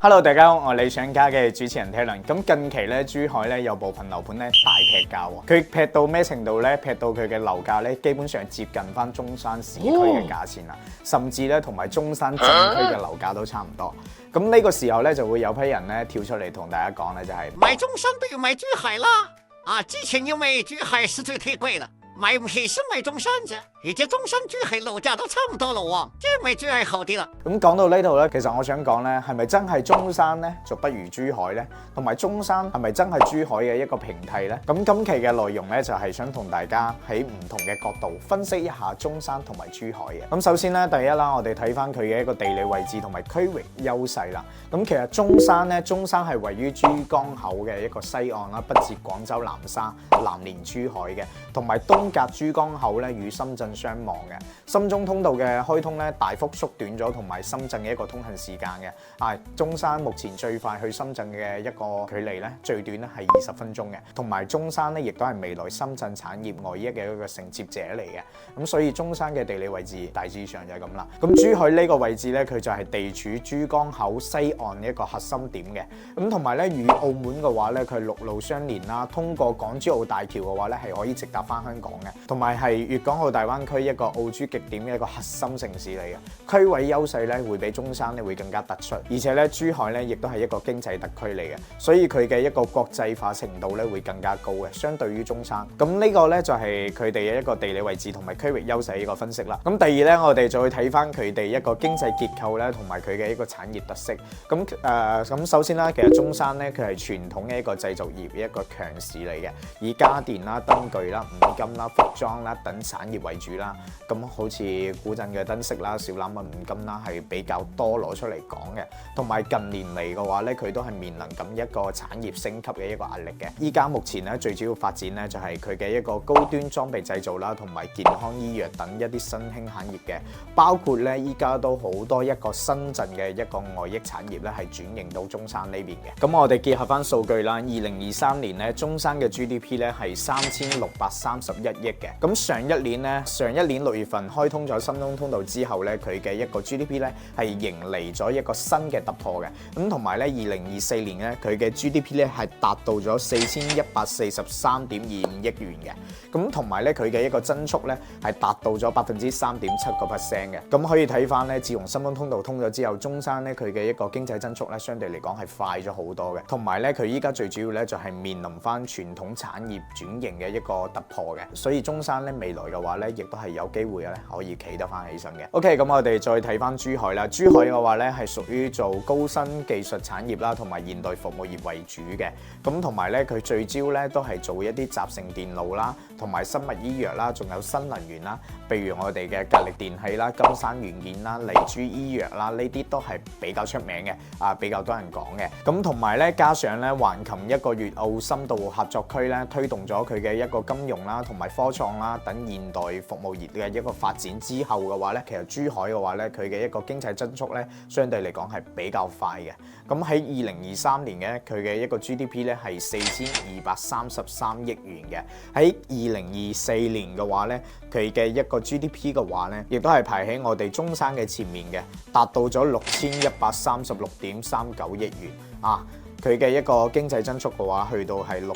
Hello， 大家好，我係理想家嘅主持人 Talon。咁近期咧，珠海咧有部分樓盤咧大劈價喎，佢劈到咩程度咧？劈到佢嘅樓價咧，基本上接近翻中山市區嘅價錢啦，甚至咧同埋中山鎮區嘅樓價都差唔多。咁呢個時候咧就會有批人咧跳出嚟同大家講咧，就係買中山不如買珠海啦！啊，之前因為珠海實在太貴了，買還是買中山啫。而且中山、珠海樓價都差唔多咯喎，即係買珠海好啲啦。咁講到呢度咧，其實我想講咧，係咪真係中山咧就不如珠海咧？同埋中山係咪真係珠海嘅一個平替咧？咁今期嘅內容咧就係想同大家喺唔同嘅角度分析一下中山同埋珠海嘅。咁首先咧，第一啦，我哋睇翻佢嘅一個地理位置同埋區域優勢啦。咁其實中山係位於珠江口嘅一個西岸啦，北接廣州南沙，南連珠海嘅，同埋東隔珠江口咧與深圳相望嘅。深中通道嘅開通咧大幅縮短咗同埋深圳嘅一個通行時間嘅。中山目前最快去深圳嘅一個距離咧，最短咧係20分鐘嘅。同埋中山咧亦都係未來深圳產業外溢嘅一個承接者嚟嘅。咁所以中山嘅地理位置大致上就係咁啦。咁珠海呢個位置咧，佢就係地處珠江口西岸一個核心點嘅。咁同埋咧，與澳門嘅話咧，佢係陸路相連啦。通過港珠澳大橋嘅話咧，係可以直達翻香港嘅。同埋係粵港澳大灣區一個澳珠極點嘅一個核心城市嚟嘅。區位優勢咧會比中山咧會更加突出，而且咧珠海咧亦都係一個經濟特區嚟嘅，所以佢嘅一個國際化程度咧會更加高嘅，相對於中山。咁呢個咧就係佢哋嘅一個地理位置同埋區域優勢嘅一個分析啦。咁第二咧，我哋再睇翻佢哋一個經濟結構咧，同埋佢嘅一個產業特色。咁首先啦，其實中山咧佢係傳統嘅一個製造業嘅一個強勢嚟嘅，以家電啦、燈具啦、五金啦、服裝啦等產業為主啦。咁好似古鎮嘅燈飾啦、小欖嘅五金啦，係比較多攞出嚟講嘅。同埋近年嚟嘅話咧，佢都係面臨緊一個產業升級嘅一個壓力嘅。依家目前咧最主要發展咧就係佢嘅一個高端裝備製造啦，同埋健康醫藥等一啲新興產業嘅。包括咧依家都好多一個新鎮嘅一個外溢產業咧係轉型到中山呢邊嘅。咁我哋結合翻數據啦，2023年咧中山嘅 GDP 咧係3631億嘅。咁上一年6月份開通咗深中通道之後咧，佢嘅一個 GDP 咧係迎嚟咗一個新嘅突破嘅。咁同埋咧2024年咧佢嘅 GDP 咧係達到咗4143.25億元嘅。咁同埋咧佢嘅一個增速咧係達到咗3.7%嘅。咁可以睇翻咧，自從深中通道通咗之後，中山咧佢嘅一個經濟增速咧相對嚟講係快咗好多嘅。同埋咧佢依家最主要咧就係面臨翻傳統產業轉型嘅一個突破嘅。所以中山咧未來嘅話咧，亦都係有機會咧可以企得翻起身嘅。OK， 咁我哋再睇翻珠海啦。珠海嘅話咧係屬於做高新技術產業啦，同埋現代服務業為主嘅。咁同埋咧佢聚焦咧都係做一啲集成電路啦，同埋生物醫藥啦，仲有新能源啦。譬如我哋嘅格力電器啦、金山元件啦、麗珠醫藥啦，呢啲都係比較出名嘅，比較多人講嘅。咁同埋咧，加上咧橫琴一個粵澳深度合作區咧，推動咗佢嘅一個金融啦，同埋科創啦等現代服務業嘅一個發展之後嘅話咧，其實珠海嘅話咧，佢嘅一個經濟增速咧，相對嚟講係比較快嘅。咁喺2023年嘅佢嘅一個 GDP 咧係4233億元嘅。喺2024年嘅話咧，佢嘅一個 GDP 嘅話咧，亦都係排喺我哋中山嘅前面嘅，達到咗6136.39億元啊！佢嘅一個經濟增速嘅話，去到係6-7%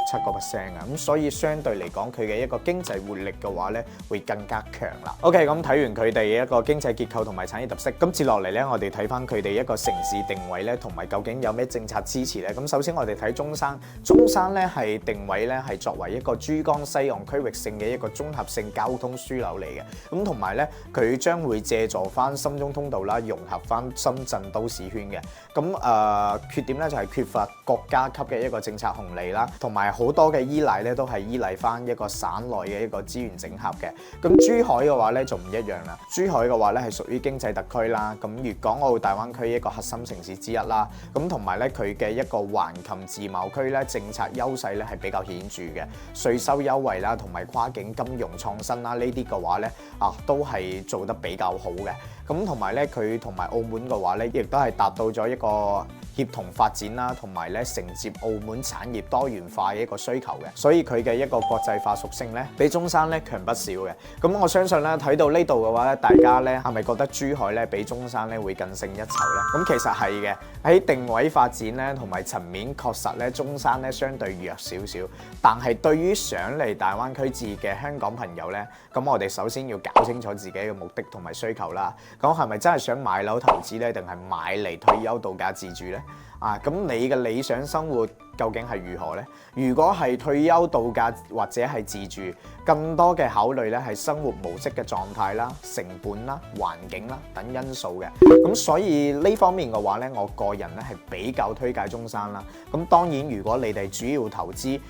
啊，咁所以相對嚟講，佢嘅一個經濟活力嘅話咧，會更加強啦。OK， 咁睇完佢哋嘅一個經濟結構同埋產業特色，咁接落嚟咧，我哋睇翻佢哋一個城市定位咧，同埋究竟有咩政策支持咧？咁首先我哋睇中山，中山咧係定位咧係作為一個珠江西岸區域性嘅一個綜合性交通樞紐嚟嘅，咁同埋咧佢將會借助翻深中通道啦，融合翻深圳都市圈嘅。咁缺點咧就係缺乏國家級嘅一個政策紅利啦，同埋好多嘅依賴咧都係依賴翻一個省內嘅一個資源整合嘅。咁珠海嘅話咧就唔一樣啦，珠海嘅話咧係屬於經濟特區啦，咁粵港澳大灣區一個核心城市之一啦。咁同埋咧佢嘅一個橫琴自貿區咧政策優勢咧係比較顯著嘅，稅收優惠啦，同埋跨境金融創新啦呢啲嘅話咧都係做得比較好嘅。咁同埋咧佢同埋澳門嘅話咧亦都係達到咗一個協同發展啦，同埋咧承接澳門產業多元化嘅一個需求嘅，所以佢嘅一個國際化屬性咧，比中山咧強不少嘅。咁我相信咧睇到呢度嘅話咧，大家咧係咪覺得珠海咧比中山咧會更勝一籌咧？咁其實係嘅，喺定位發展咧同埋層面確實咧，中山咧相對弱少少。但係對於想嚟大灣區置嘅香港朋友咧，咁我哋首先要搞清楚自己嘅目的同埋需求啦。咁係咪真係想買樓投資咧，定係買嚟退休度假自住咧？咁你嘅理想生活究竟係如何呢？如果係退休度假或者係自住，更多嘅考慮咧係生活模式嘅狀態啦、成本啦、環境啦等因素嘅。咁所以呢方面嘅話咧，我個人咧係比較推介中山啦。咁當然，如果你哋主要投資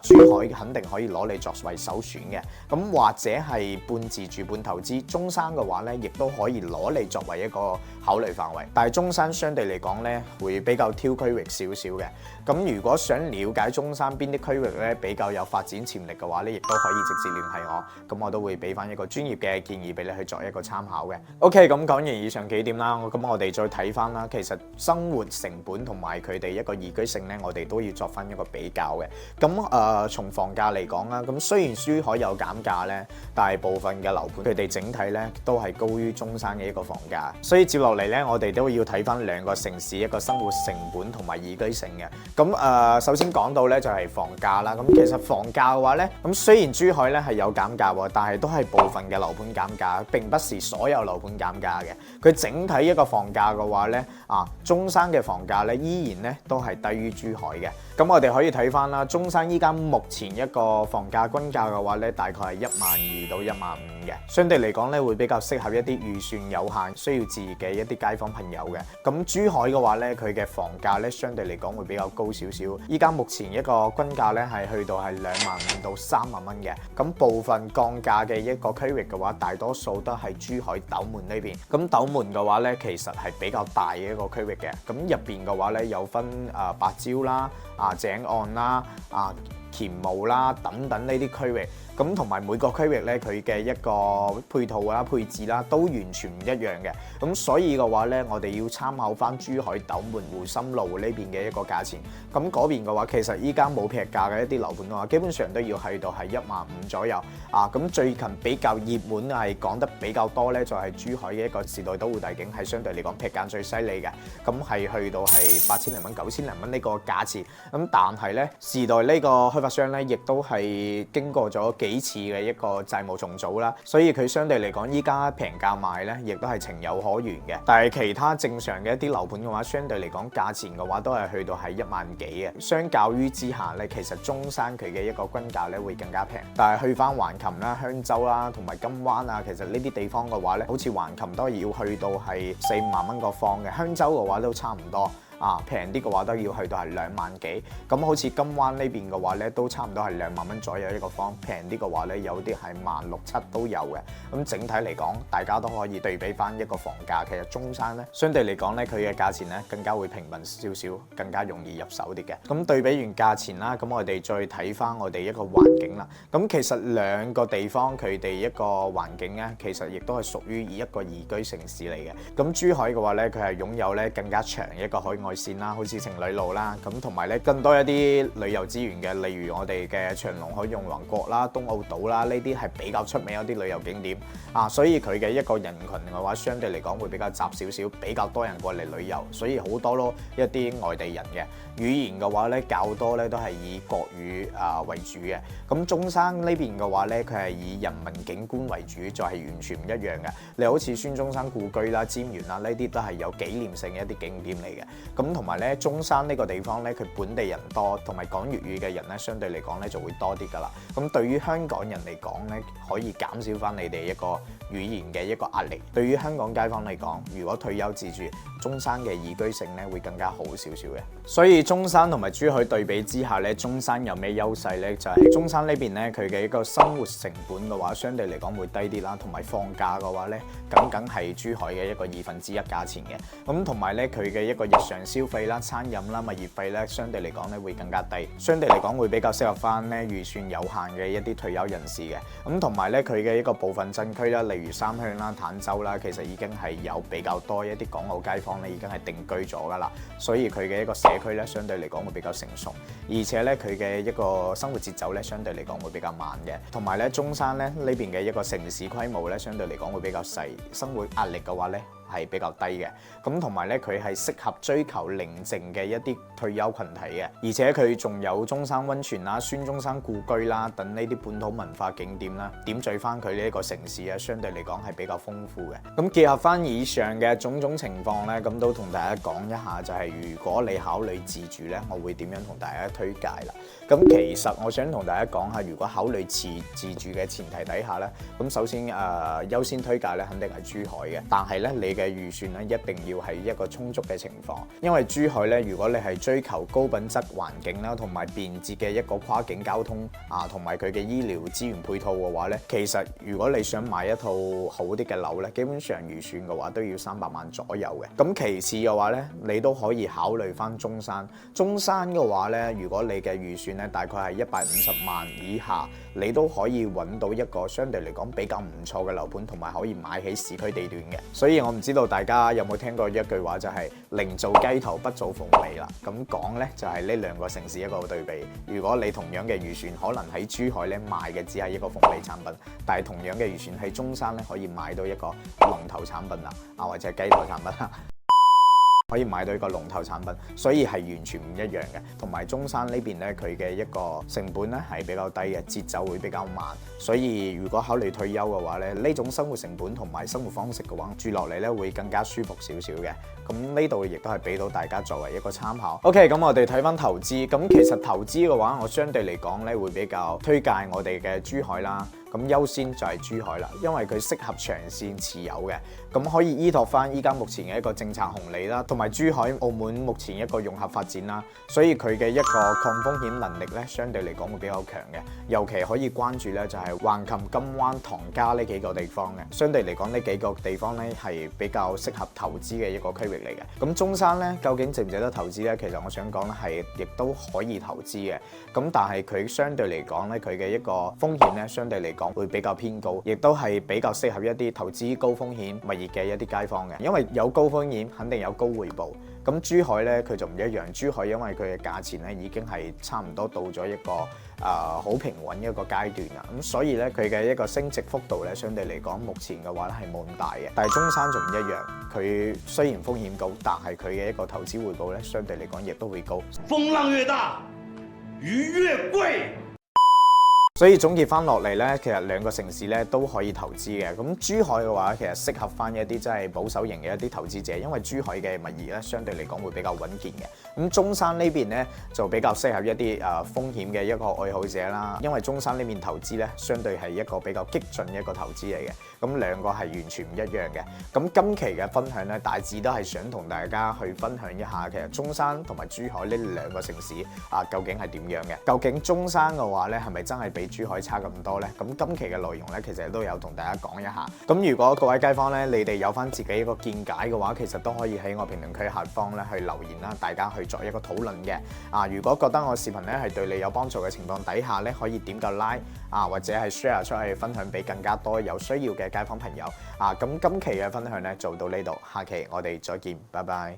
珠海肯定可以攞嚟作為首選嘅。咁或者係半自住半投資，中山嘅話咧，亦都可以攞嚟作為一個考慮範圍。但係中山相對嚟講咧，會比較挑區域少少嘅。咁如果想了解中山邊啲區域咧比較有發展潛力嘅話咧，亦都可以直接聯繫我，咁我都會俾翻一個專業嘅建議俾你去作一個參考嘅。OK， 咁講完以上幾點啦，咁我哋再睇翻啦。其實生活成本同埋佢哋一個宜居性咧，我哋都要作翻一個比較嘅。咁從房價嚟講啦，咁雖然珠海有減價咧，但係部分嘅樓盤佢哋整體咧都係高於中山嘅一個房價，所以接落嚟咧，我哋都要睇翻兩個城市一個生活成本同埋宜居性嘅。咁首先講到咧就係房價啦。咁其實房價嘅話咧，咁雖然珠海咧係有減價喎，但係都係部分嘅樓盤減價，並不是所有樓盤減價嘅。佢整體一個房價嘅話咧，中山嘅房價咧依然咧都係低於珠海嘅。咁我哋可以睇翻啦，中山依家目前一個房價均價嘅話咧，大概係12,000到15,000嘅，相對嚟講咧會比較適合一啲預算有限、需要置業嘅一啲街坊朋友嘅。咁珠海嘅話咧，佢嘅房價咧相對嚟講會比較高少少，依家目前一個均價咧係去到係25,000到30,000蚊嘅。咁部分降價嘅一個區域嘅話，大多數都係珠海斗門呢邊。咁斗門嘅話咧，其實係比較大嘅一個區域嘅。咁入邊嘅話咧，有分白蕉啦、井岸啦、乾務啦等等呢啲區域。咁同埋每個區域咧，佢嘅一個配套啦、配置啦，都完全唔一樣嘅。咁所以嘅話咧，我哋要參考翻珠海斗門湖心路呢邊嘅一個價錢。咁嗰邊嘅話，其實依家冇劈價嘅一啲樓盤嘅話，基本上都要去到係15,000左右。咁最近比較熱門係講得比較多咧，就係珠海嘅一個時代都會大景，係相對嚟講劈價最犀利嘅。咁係去到係8,000零蚊、9,000零蚊呢個價錢。咁但係咧，時代呢個開發商咧，亦都係經過咗幾次嘅一個債務重組啦，所以佢相對嚟講依家平價賣咧，亦都係情有可原嘅。但係其他正常嘅一啲樓盤嘅話，相對嚟講價錢嘅話都係去到係1萬幾嘅。相較於之下咧，其實中山佢嘅一個均價咧會更加平。但係去翻橫琴啦、香洲啦同埋金灣啊，其實呢啲地方嘅話咧，好似橫琴都要去到係4-5萬蚊個方嘅，香洲嘅話都差唔多。平啲嘅話都要去到係2萬幾，咁好似金灣呢邊嘅話咧，都差唔多係2萬蚊左右一個方，平啲嘅話咧，有啲係1,600-1,700都有嘅。咁整體嚟講，大家都可以對比翻一個房價。其實中山咧，相對嚟講咧，佢嘅價錢咧更加會平民少少，更加容易入手啲嘅。咁對比完價錢啦，咁我哋再睇翻我哋一個環境啦。咁其實兩個地方佢哋一個環境咧，其實亦都係屬於一個宜居城市嚟嘅。咁珠海嘅話咧，佢係擁有咧更加長一個海外線啦，好似情侶路啦，咁同埋咧更多一啲旅遊資源嘅，例如我哋嘅長隆海用王國啦、東澳島啦，呢啲係比較出名一啲旅遊景點所以佢嘅一個人群嘅話，相對嚟講會比較雜少少，比較多人過嚟旅遊，所以好多一啲外地人嘅語言嘅話咧較多咧都係以國語為主嘅。咁中山呢邊嘅話咧，佢係以人文景觀為主，就係完全唔一樣嘅。你好似孫中山故居啦、尖園啦，呢啲都係有紀念性嘅一啲景點嚟嘅。咁同埋咧，中山呢個地方咧，佢本地人多，同埋講粵語嘅人咧，相對嚟講咧就會多啲噶啦。咁對於香港人嚟講咧，可以減少翻你哋一個語言嘅一個壓力。對於香港街坊嚟講，如果退休自住，中山嘅宜居性咧會更加好少少嘅。所以中山同埋珠海對比之下咧，中山有咩優勢咧？就係中山呢邊咧，佢嘅一個生活成本嘅話，相對嚟講會低啲啦，同埋放價嘅話咧，梗係珠海嘅一個1/2價錢嘅。咁同埋咧，佢嘅一個日常消費啦、餐飲啦、物業費咧，相對嚟講咧會更加低，相對嚟講會比較適合翻咧預算有限嘅一啲退休人士嘅。咁同埋咧佢嘅一個部分鎮區啦，例如三鄉啦、坦洲啦，其實已經係有比較多一啲港澳街坊咧已經係定居咗㗎啦，所以佢嘅一個社區咧相對嚟講會比較成熟，而且咧佢嘅一個生活節奏咧相對嚟講會比較慢嘅，同埋咧中山咧呢邊嘅一個城市規模咧相對嚟講會比較細，生活壓力嘅話咧係比較低嘅，咁同埋咧佢係適合追求寧靜嘅一啲退休群體嘅，而且佢仲有中山溫泉啦、孫中山故居啦等呢啲本土文化景點啦，點綴翻佢呢一個城市啊，相對嚟講係比較豐富嘅。咁結合翻以上嘅種種情況咧，咁都同大家講一下，就係如果你考慮自住咧，我會點樣同大家推介啦。咁其實我想同大家講下，如果考慮自住嘅前提底下咧，咁首先優先推介咧肯定係珠海嘅，但係咧你嘅預算咧一定要係一個充足嘅情況，因為珠海咧如果你係追求高品質環境啦，同埋便捷嘅一個跨境交通同埋佢嘅醫療資源配套嘅話咧，其實如果你想買一套好啲嘅樓咧，基本上預算嘅話都要300萬左右嘅。咁其次嘅話咧，你都可以考慮翻中山。中山嘅話咧，如果你嘅預算咧大概係150萬以下，你都可以揾到一個相對嚟講比較唔錯嘅樓盤，同埋可以買起市區地段嘅。所以我唔知道大家有冇聽過一句話，就係寧做雞頭不做鳳尾啦。咁講呢，就係呢兩個城市一個對比。如果你同樣嘅預算，可能喺珠海咧賣嘅只係一個鳳尾產品，但係同樣嘅預算喺中山咧可以買到一個龍頭產品啦，或者係雞頭產品啦。可以買到一個龍頭產品，所以係完全唔一樣嘅。同埋中山呢邊咧，佢嘅一個成本咧係比較低嘅，節奏會比較慢。所以如果考慮退休嘅話咧，呢種生活成本同埋生活方式嘅話，住落嚟咧會更加舒服少少嘅。咁呢度亦都係俾到大家作為一個參考。OK， 咁我哋睇翻投資。咁其實投資嘅話，我相對嚟講咧會比較推介我哋嘅珠海啦。咁優先就係珠海啦，因為佢適合長線持有嘅，咁可以依託翻依家目前嘅一個政策紅利啦，同埋珠海、澳門目前一個融合發展啦，所以佢嘅一個抗風險能力咧，相對嚟講會比較強嘅。尤其可以關注咧，就係橫琴、金灣、唐家呢幾個地方嘅，相對嚟講呢幾個地方咧係比較適合投資嘅一個區域嚟嘅。咁中山咧，究竟值唔值得投資咧？其實我想講咧係亦都可以投資嘅，咁但係佢相對嚟講咧，佢嘅一個風險咧，相對嚟講會比較偏高，亦都係比較適合一啲投資高風險物業嘅一啲街坊嘅，因為有高風險肯定有高回報。咁珠海咧佢就唔一樣，珠海因為佢嘅價錢咧已經係差唔多到咗一個好平穩一個階段啦，咁所以咧佢嘅一個升值幅度咧相對嚟講目前嘅話咧係冇咁大嘅。但係中山就唔一樣，佢雖然風險高，但係佢嘅一個投資回報咧相對嚟講亦都會高。風浪越大，魚越貴。所以總結翻落嚟咧，其實兩個城市咧都可以投資嘅。咁珠海嘅話，其實適合翻一啲真係保守型嘅一啲投資者，因為珠海嘅物業咧相對嚟講會比較穩健嘅。咁中山呢邊咧就比較適合一啲風險嘅一個愛好者啦，因為中山呢邊投資咧相對係一個比較激進嘅一個投資嚟嘅。咁兩個係完全唔一樣嘅。咁今期嘅分享咧，大致都係想同大家去分享一下，其實中山同埋珠海呢兩個城市究竟係點樣嘅？究竟中山嘅話咧係咪真係比珠海差咁多呢？咁今期嘅內容咧，其實都有同大家講一下。咁如果各位街坊咧，你哋有翻自己一個見解嘅話，其實都可以喺我評論區下方咧去留言啦，大家去作一個討論嘅。如果覺得我視頻咧係對你有幫助嘅情況底下咧，可以點個 like 或者係 share 出去分享俾更加多有需要嘅街坊朋友。咁今期嘅分享咧做到呢度，下期我哋再見，拜拜。